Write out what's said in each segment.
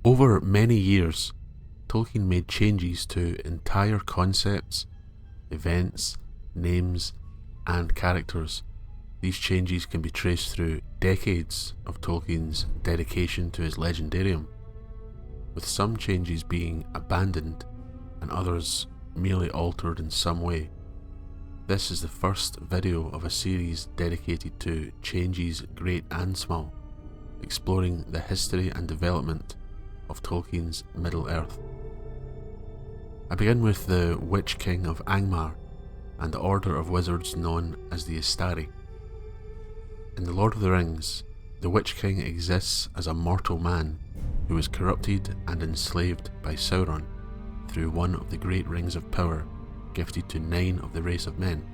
Over many years, Tolkien made changes to entire concepts, events, names, and characters. These changes can be traced through decades of Tolkien's dedication to his legendarium, with some changes being abandoned and others merely altered in some way. This is the first video of a series dedicated to changes great and small, exploring the history and development of Tolkien's Middle-earth. I begin with the Witch King of Angmar and the order of wizards known as the Istari. In The Lord of the Rings, the Witch King exists as a mortal man who was corrupted and enslaved by Sauron through one of the great rings of power gifted to 9 of the race of men.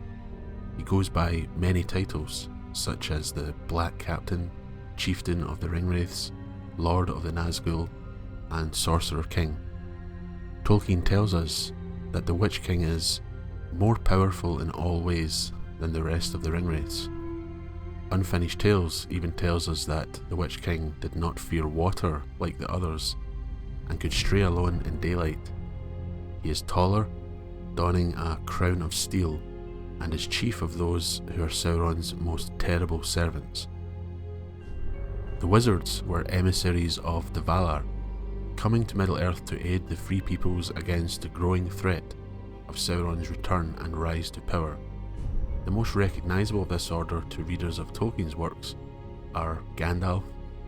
He goes by many titles, such as the Black Captain, Chieftain of the Ringwraiths, Lord of the Nazgul, and Sorcerer King. Tolkien tells us that the Witch King is more powerful in all ways than the rest of the Ringwraiths. Unfinished Tales even tells us that the Witch King did not fear water like the others and could stray alone in daylight. He is taller, donning a crown of steel, and is chief of those who are Sauron's most terrible servants. The wizards were emissaries of the Valar, coming to Middle-earth to aid the Free Peoples against the growing threat of Sauron's return and rise to power. The most recognisable of this order to readers of Tolkien's works are Gandalf,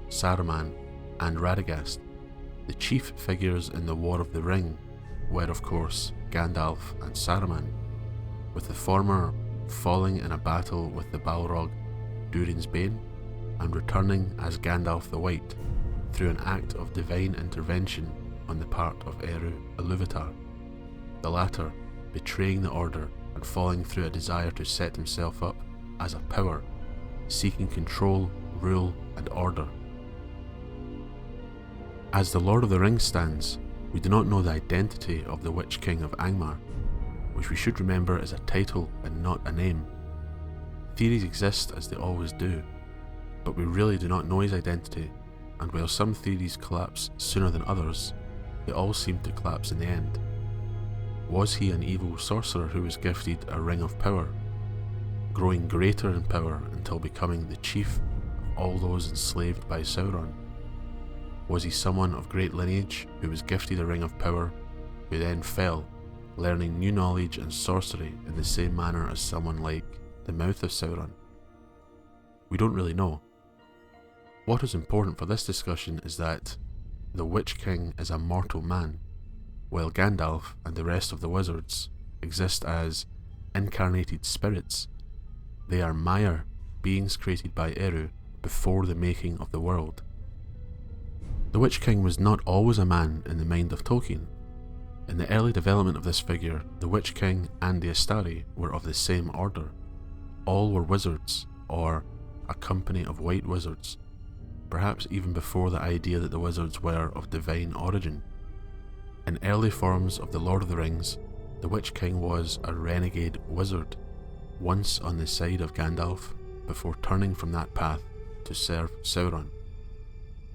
Saruman, and Radagast. The chief figures in the War of the Ring were of course Gandalf and Saruman, with the former falling in a battle with the Balrog Durin's Bane and returning as Gandalf the White through an act of divine intervention on the part of Eru Ilúvatar, the latter betraying the Order and falling through a desire to set himself up as a power, seeking control, rule, and order. As The Lord of the Rings stands, we do not know the identity of the Witch King of Angmar, which we should remember is a title and not a name. Theories exist as they always do, but we really do not know his identity, and while some theories collapse sooner than others, they all seem to collapse in the end. Was he an evil sorcerer who was gifted a ring of power, growing greater in power until becoming the chief of all those enslaved by Sauron? Was he someone of great lineage who was gifted a ring of power, who then fell, learning new knowledge and sorcery in the same manner as someone like the Mouth of Sauron? We don't really know. What is important for this discussion is that the Witch King is a mortal man, while Gandalf and the rest of the wizards exist as incarnated spirits. They are Maiar, beings created by Eru before the making of the world. The Witch King was not always a man in the mind of Tolkien. In the early development of this figure, the Witch King and the Istari were of the same order. All were wizards, or a company of white wizards, perhaps even before the idea that the wizards were of divine origin. In early forms of The Lord of the Rings, the Witch King was a renegade wizard, once on the side of Gandalf, before turning from that path to serve Sauron.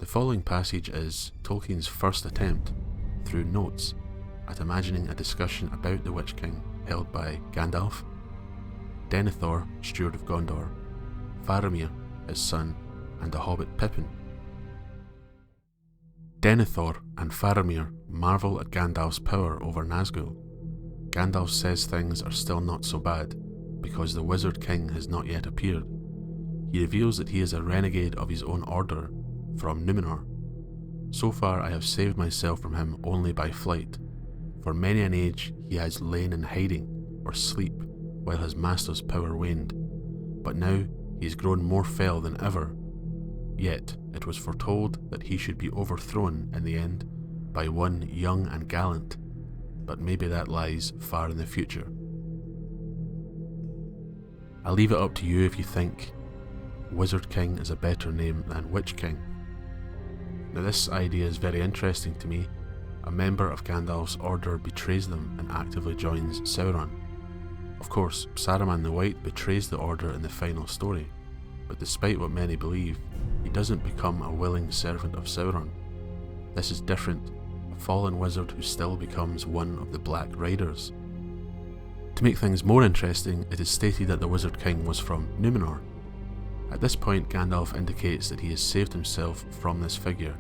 The following passage is Tolkien's first attempt, through notes, at imagining a discussion about the Witch King held by Gandalf, Denethor, Steward of Gondor, Faramir, his son, and the hobbit Pippin. Denethor and Faramir marvel at Gandalf's power over Nazgul. Gandalf says things are still not so bad, because the Wizard King has not yet appeared. He reveals that he is a renegade of his own order, from Numenor. So far I have saved myself from him only by flight. For many an age he has lain in hiding or sleep while his master's power waned, but now he has grown more fell than ever. Yet it was foretold that he should be overthrown in the end by one young and gallant, but maybe that lies far in the future. I'll leave it up to you if you think Wizard King is a better name than Witch King. Now this idea is very interesting to me. A member of Gandalf's order betrays them and actively joins Sauron. Of course, Saruman the White betrays the order in the final story, but despite what many believe, he doesn't become a willing servant of Sauron. This is different, a fallen wizard who still becomes one of the Black Riders. To make things more interesting, it is stated that the Wizard King was from Numenor. At this point, Gandalf indicates that he has saved himself from this figure.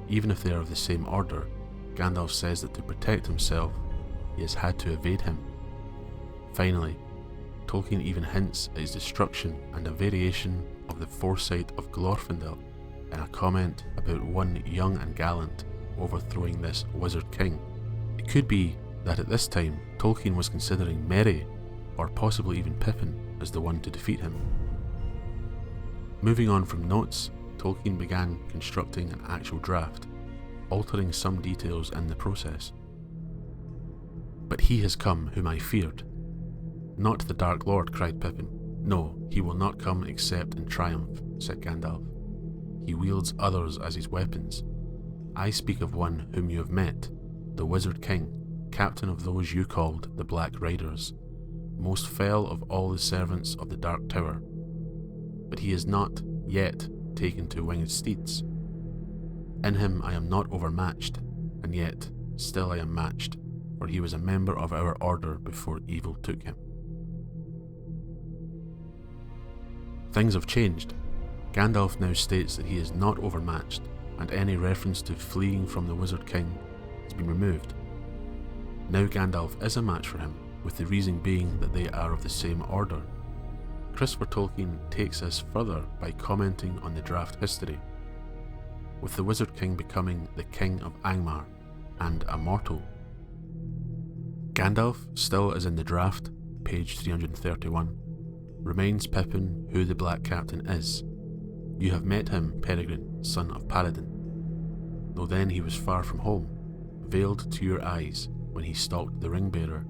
Even if they are of the same order, Gandalf says that to protect himself, he has had to evade him. Finally, Tolkien even hints at his destruction and a variation of the foresight of Glorfindel in a comment about one young and gallant overthrowing this Wizard King. It could be that at this time Tolkien was considering Merry, or possibly even Pippin, as the one to defeat him. Moving on from notes, Tolkien began constructing an actual draft, altering some details in the process. "But he has come whom I feared." "Not the Dark Lord," cried Pippin. "No, he will not come except in triumph," said Gandalf. "He wields others as his weapons. I speak of one whom you have met, the Wizard King, captain of those you called the Black Riders, most fell of all the servants of the Dark Tower. But he is not yet taken to winged steeds. In him I am not overmatched, and yet still I am matched, for he was a member of our order before evil took him." Things have changed. Gandalf now states that he is not overmatched, and any reference to fleeing from the Wizard King has been removed. Now Gandalf is a match for him, with the reason being that they are of the same order. Christopher Tolkien takes this further by commenting on the draft history, with the Wizard King becoming the King of Angmar and a mortal. Gandalf, still as in the draft, page 331, reminds Pippin who the Black Captain is. "You have met him, Peregrine, son of Paladin. Though then he was far from home, veiled to your eyes when he stalked the Ring-bearer.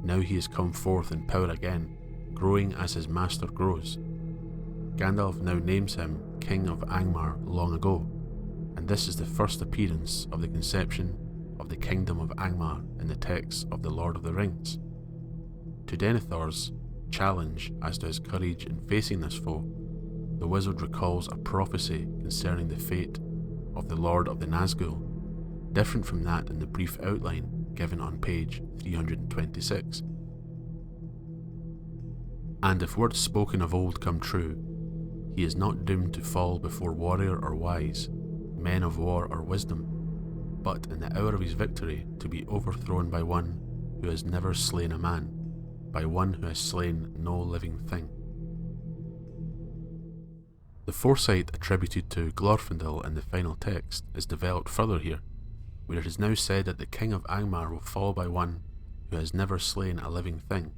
Now he has come forth in power again, growing as his master grows." Gandalf now names him King of Angmar long ago, and this is the first appearance of the conception of the Kingdom of Angmar in the texts of The Lord of the Rings. To Denethor's challenge as to his courage in facing this foe, the wizard recalls a prophecy concerning the fate of the Lord of the Nazgul, different from that in the brief outline given on page 326. "And if words spoken of old come true, he is not doomed to fall before warrior or wise, men of war or wisdom, but in the hour of his victory to be overthrown by one who has never slain a man, by one who has slain no living thing." The foresight attributed to Glorfindel in the final text is developed further here, where it is now said that the King of Angmar will fall by one who has never slain a living thing.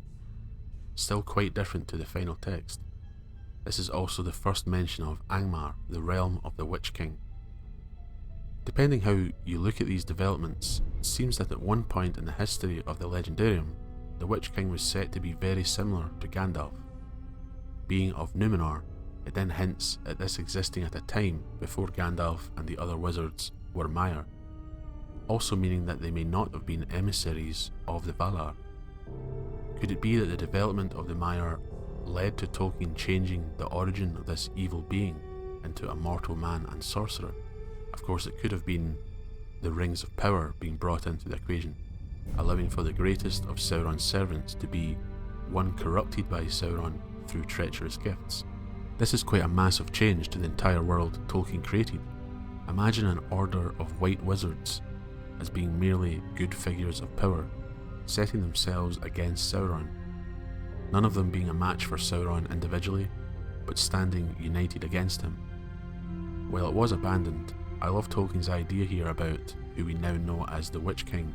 Still quite different to the final text. This is also the first mention of Angmar, the realm of the Witch King. Depending how you look at these developments, it seems that at one point in the history of the Legendarium, the Witch King was said to be very similar to Gandalf. Being of Numenor, it then hints at this existing at a time before Gandalf and the other wizards were Maiar, also meaning that they may not have been emissaries of the Valar. Could it be that the development of the Maiar led to Tolkien changing the origin of this evil being into a mortal man and sorcerer? Of course, it could have been the Rings of Power being brought into the equation, allowing for the greatest of Sauron's servants to be one corrupted by Sauron through treacherous gifts. This is quite a massive change to the entire world Tolkien created. Imagine an order of white wizards as being merely good figures of power, setting themselves against Sauron, none of them being a match for Sauron individually, but standing united against him. While it was abandoned, I love Tolkien's idea here about who we now know as the Witch King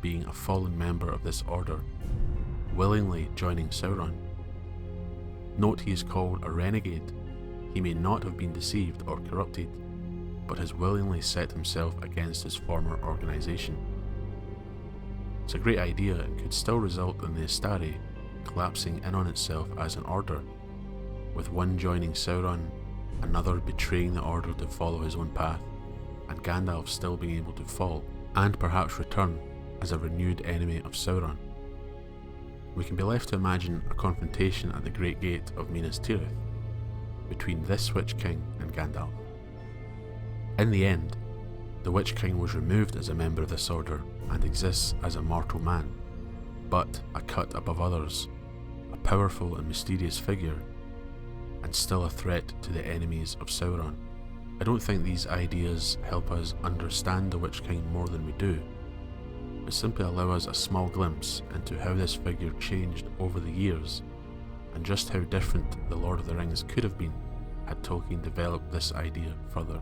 being a fallen member of this order, willingly joining Sauron. Note he is called a renegade. He may not have been deceived or corrupted, but has willingly set himself against his former organisation. It's a great idea and could still result in the Astari collapsing in on itself as an order, with one joining Sauron, another betraying the order to follow his own path, and Gandalf still being able to fall, and perhaps return as a renewed enemy of Sauron. We can be left to imagine a confrontation at the Great Gate of Minas Tirith between this Witch King and Gandalf. In the end, The Witch King was removed as a member of this order and exists as a mortal man, but a cut above others, a powerful and mysterious figure, and still a threat to the enemies of Sauron. I don't think these ideas help us understand the Witch King more than we do, but simply allow us a small glimpse into how this figure changed over the years, and just how different The Lord of the Rings could have been had Tolkien developed this idea further.